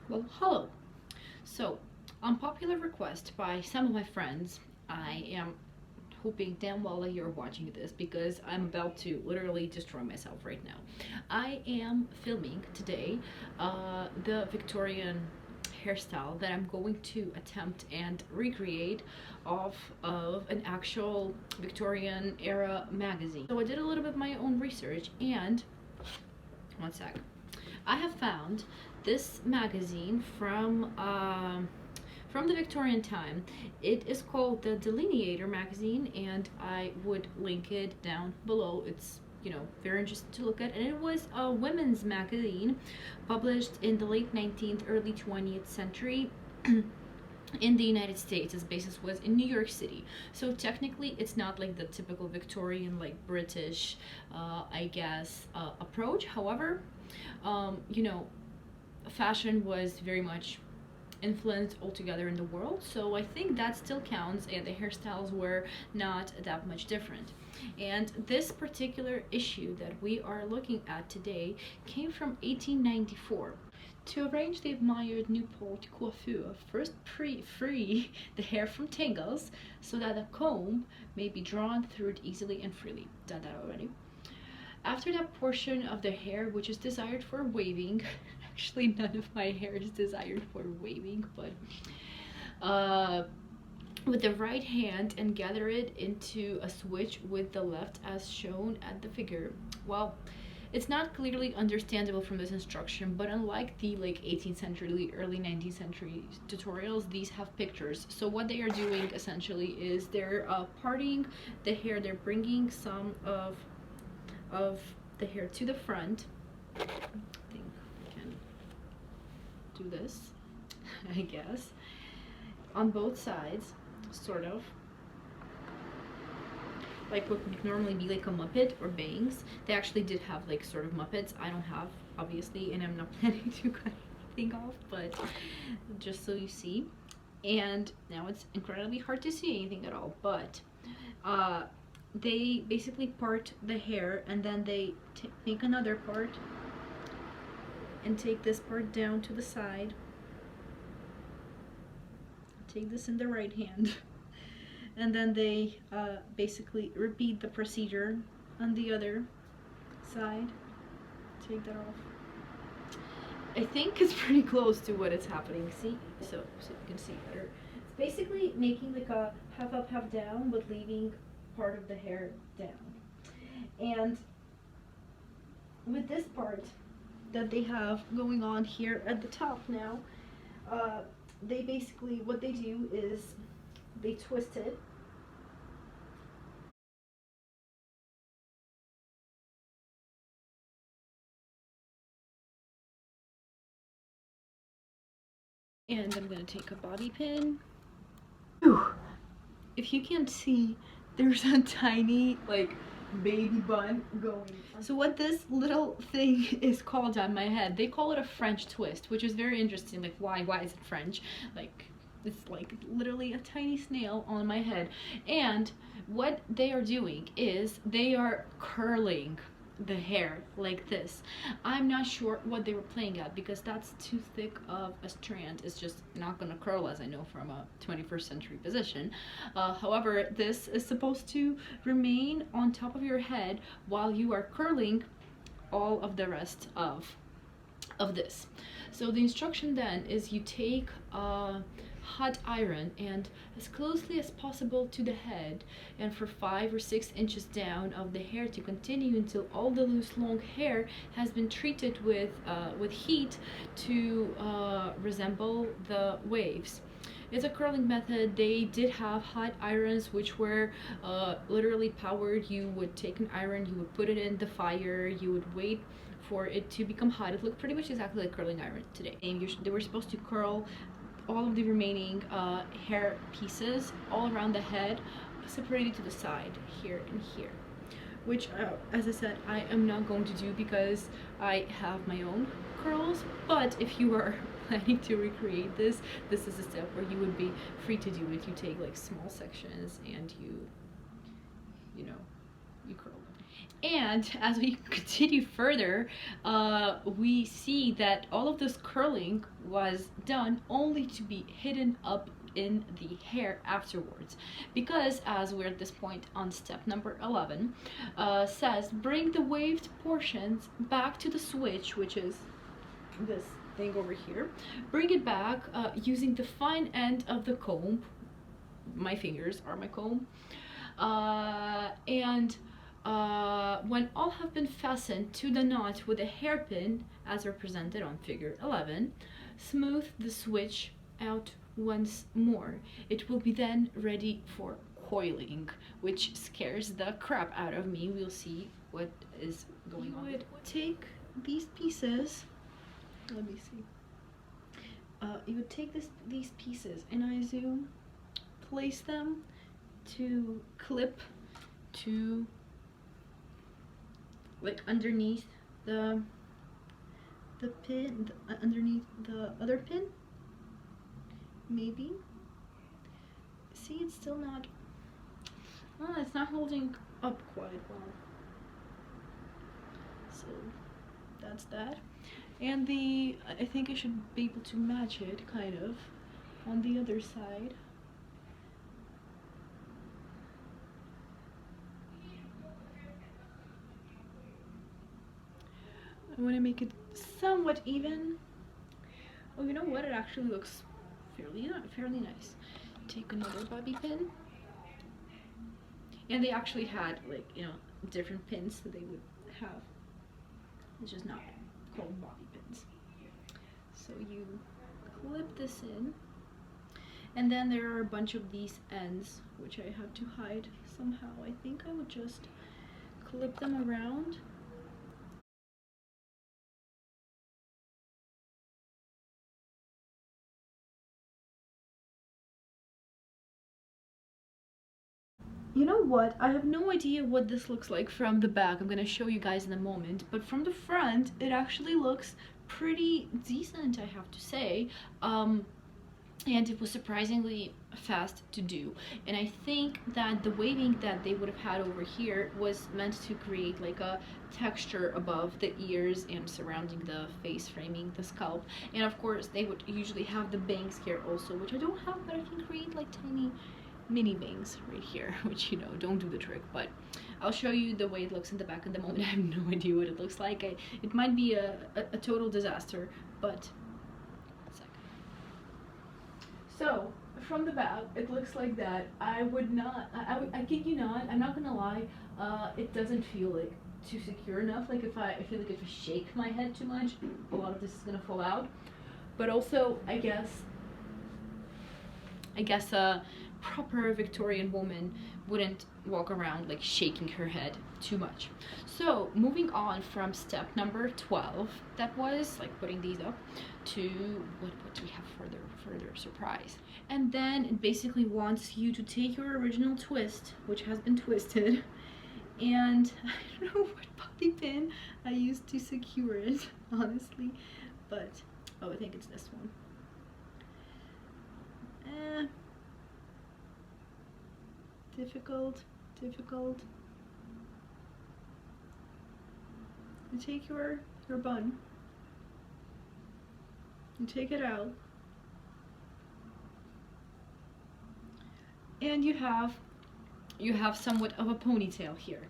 Well, hello. So, on popular request by some of my friends, I am hoping damn well that you're watching this because I'm about to literally destroy myself right now. I am filming today the Victorian hairstyle that I'm going to attempt and recreate of an actual Victorian era magazine. So I did a little bit of my own research and one sec. I have found this magazine from the Victorian time. It is called the Delineator magazine, and I would link it down below. It's very interesting to look at, and it was a women's magazine published in the late 19th, early 20th century. In the United States. Its basis was in New York City. So technically, it's not like the typical Victorian, like British, I guess, approach. However, you know, fashion was very much influenced altogether in the world, so I think that still counts, and the hairstyles were not that much different. And this particular issue that we are looking at today came from 1894. To arrange the admired Newport coiffure, first free the hair from tangles so that the comb may be drawn through it easily and freely. Done that already. After that portion of the hair which is desired for waving, actually none of my hair is desired for waving, but with the right hand and gather it into a switch with the left as shown at the figure. Well, it's not clearly understandable from this instruction, but unlike the 18th century, early 19th century tutorials, these have pictures. So what they are doing essentially is they're parting the hair, they're bringing some of the hair to the front. I think I can do this, I guess, on both sides, sort of. Like what would normally be like a Muppet or bangs. They actually did have like sort of Muppets. I don't have, obviously, and I'm not planning to cut anything off, but just so you see. And now it's incredibly hard to see anything at all, but they basically part the hair and then they make another part and take this part down to the side. Take this in the right hand. And then they basically repeat the procedure on the other side. Take that off. I think it's pretty close to what is happening. See? So you can see better. It's basically making like a half up, half down, but leaving part of the hair down. And with this part that they have going on here at the top now, they basically, what they do is they twist it. And I'm gonna take a bobby pin. Whew. If you can't see, there's a tiny baby bun going. So what this little thing is called on my head, they call it a French twist, which is very interesting. Like why is it French? Like it's like literally a tiny snail on my head. And what they are doing is they are curling the hair like this. I'm not sure what they were playing at because that's too thick of a strand. It's just not gonna curl, as I know from a 21st century position. However, this is supposed to remain on top of your head while you are curling all of the rest of this. So the instruction then is you take a hot iron and as closely as possible to the head and for 5 or 6 inches down of the hair to continue until all the loose long hair has been treated with heat to resemble the waves. It's a curling method. They did have hot irons which were literally powered. You would take an iron, you would put it in the fire, you would wait for it to become hot. It looked pretty much exactly like curling iron today. And they were supposed to curl all of the remaining hair pieces all around the head, separated to the side, here and here. Which, as I said, I am not going to do because I have my own curls, but if you are planning to recreate this, this is a step where you would be free to do it. You take like small sections and you curl them. And as we continue further, we see that all of this curling was done only to be hidden up in the hair afterwards, because as we're at this point on step number 11, says bring the waved portions back to the switch, which is this thing over here. Bring it back using the fine end of the comb. My fingers are my comb. And when all have been fastened to the knot with a hairpin, as represented on figure 11, smooth the switch out once more. It will be then ready for coiling, which scares the crap out of me. We'll see what is going on. You would take these pieces, let me see. You would take these pieces, and I zoom, place them to clip to like underneath the pin, underneath the other pin, maybe. See, it's still not, it's not holding up quite well. So that's that. And I think I should be able to match it kind of on the other side. I want to make it somewhat even. Oh, you know what? It actually looks fairly nice. Take another bobby pin. And they actually had, like, you know, different pins that they would have. It's just not called bobby pins. So you clip this in. And then there are a bunch of these ends, which I have to hide somehow. I think I would just clip them around. You know what? I have no idea what this looks like from the back. I'm gonna show you guys in a moment. But from the front, it actually looks pretty decent, I have to say. And it was surprisingly fast to do. And I think that the waving that they would have had over here was meant to create like a texture above the ears and surrounding the face, framing the scalp. And of course they would usually have the bangs here also, which I don't have, but I can create like tiny mini bangs right here, which, you know, don't do the trick. But I'll show you the way it looks in the back in the moment. I have no idea what it looks like. It might be a total disaster, but so from the back it looks like that. I kid you not, I'm not gonna lie, it doesn't feel like too secure enough. Like I feel like if I shake my head too much, a lot of this is gonna fall out. But also I guess a proper Victorian woman wouldn't walk around like shaking her head too much. So moving on from step number 12, that was like putting these up, to what do we have further surprise. And then it basically wants you to take your original twist, which has been twisted, and I don't know what bobby pin I used to secure it, honestly, but oh, I think it's this one. Difficult. You take your bun, you take it out, and you have somewhat of a ponytail here.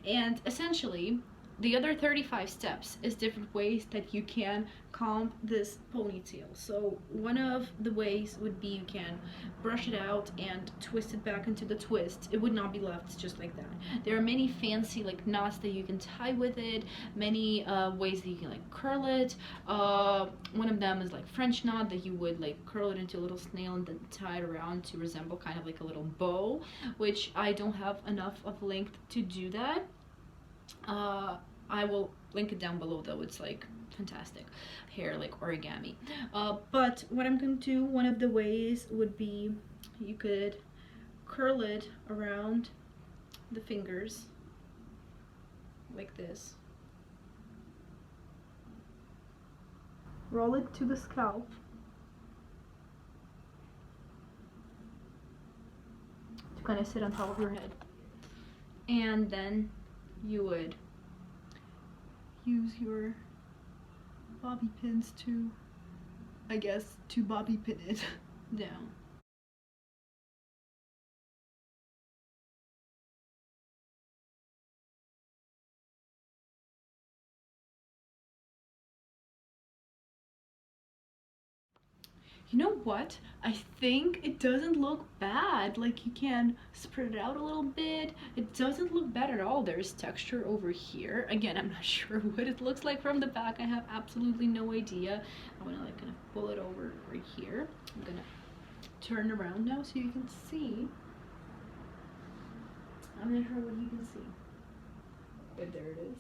And essentially the other 35 steps is different ways that you can comb this ponytail. So one of the ways would be you can brush it out and twist it back into the twist. It would not be left just like that. There are many fancy like knots that you can tie with it, many ways that you can like curl it. One of them is like French knot, that you would like curl it into a little snail and then tie it around to resemble kind of like a little bow, which I don't have enough of length to do that. I will link it down below though. It's like fantastic hair, like origami. But what I'm going to do, one of the ways would be you could curl it around the fingers like this, roll it to the scalp, to kind of sit on top of your head, and then you would use your bobby pins to, I guess, to bobby pin it down. You know what? I think it doesn't look bad. Like, you can spread it out a little bit. It doesn't look bad at all. There's texture over here. Again, I'm not sure what it looks like from the back. I have absolutely no idea. I'm gonna like kind of pull it over right here. I'm gonna turn around now so you can see. I'm not sure what you can see. But there it is.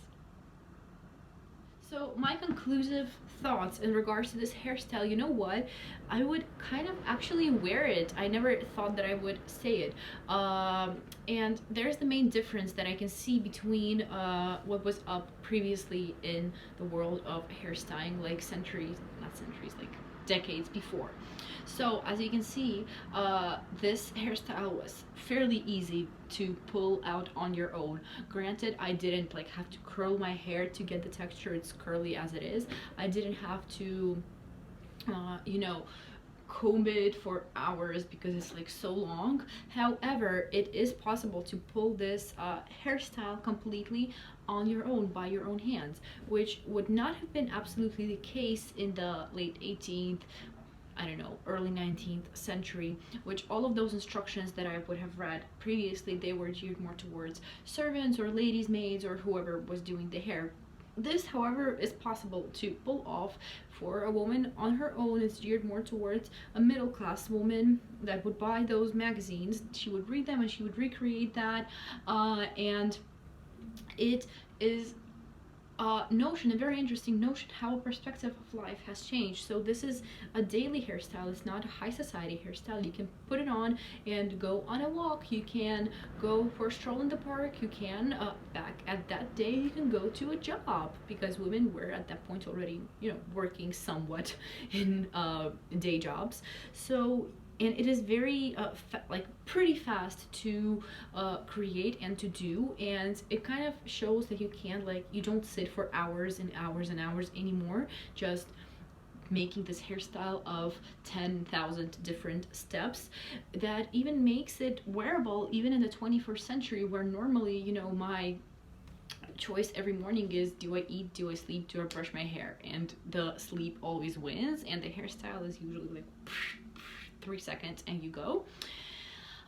So my conclusive thoughts in regards to this hairstyle, you know what? I would kind of actually wear it. I never thought that I would say it. And there's the main difference that I can see between what was up previously in the world of hairstyling, like centuries, not centuries, like decades before. So as you can see, this hairstyle was fairly easy to pull out on your own. Granted, I didn't like have to curl my hair to get the texture. It's curly as it is. I didn't have to, you know, comb it for hours because it's like so long. However, it is possible to pull this hairstyle completely on your own by your own hands, which would not have been absolutely the case in the late 18th, I don't know, early 19th century, which all of those instructions that I would have read previously, they were geared more towards servants or ladies' maids or whoever was doing the hair. This, however, is possible to pull off for a woman on her own. It's geared more towards a middle-class woman that would buy those magazines. She would read them and she would recreate that, and it is notion, a very interesting notion, how a perspective of life has changed. So this is a daily hairstyle. It's not a high society hairstyle. You can put it on and go on a walk. You can go for a stroll in the park. You can, back at that day, you can go to a job, because women were at that point already, you know, working somewhat in day jobs. So, and it is very like pretty fast to create and to do, and it kind of shows that you can't, like, you don't sit for hours and hours and hours anymore just making this hairstyle of 10,000 different steps. That even makes it wearable even in the 21st century, where normally, you know, my choice every morning is, do I eat, do I sleep, do I brush my hair? And the sleep always wins, and the hairstyle is usually like 3 seconds and you go.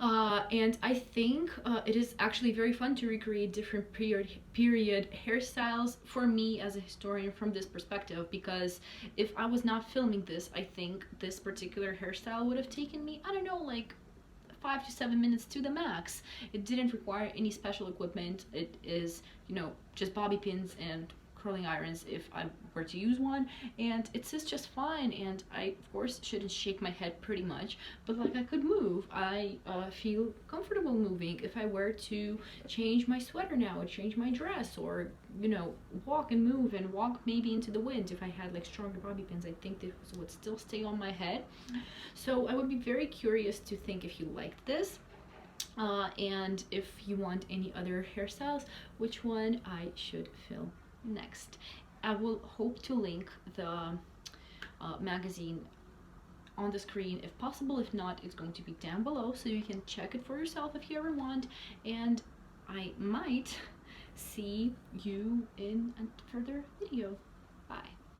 And I think it is actually very fun to recreate different period hairstyles for me as a historian from this perspective, because if I was not filming this, I think this particular hairstyle would have taken me, I don't know, like 5 to 7 minutes to the max. It didn't require any special equipment. It is, you know, just bobby pins and curling irons if I were to use one, and it sits just fine. And I, of course, shouldn't shake my head pretty much, but like I could move. I feel comfortable moving. If I were to change my sweater now, or change my dress, or, you know, walk and move and walk maybe into the wind, if I had like stronger bobby pins, I think this would still stay on my head. So I would be very curious to think if you liked this. And if you want any other hairstyles, which one I should film next. I will hope to link the magazine on the screen if possible. If not, it's going to be down below, so you can check it for yourself if you ever want. And I might see you in a further video.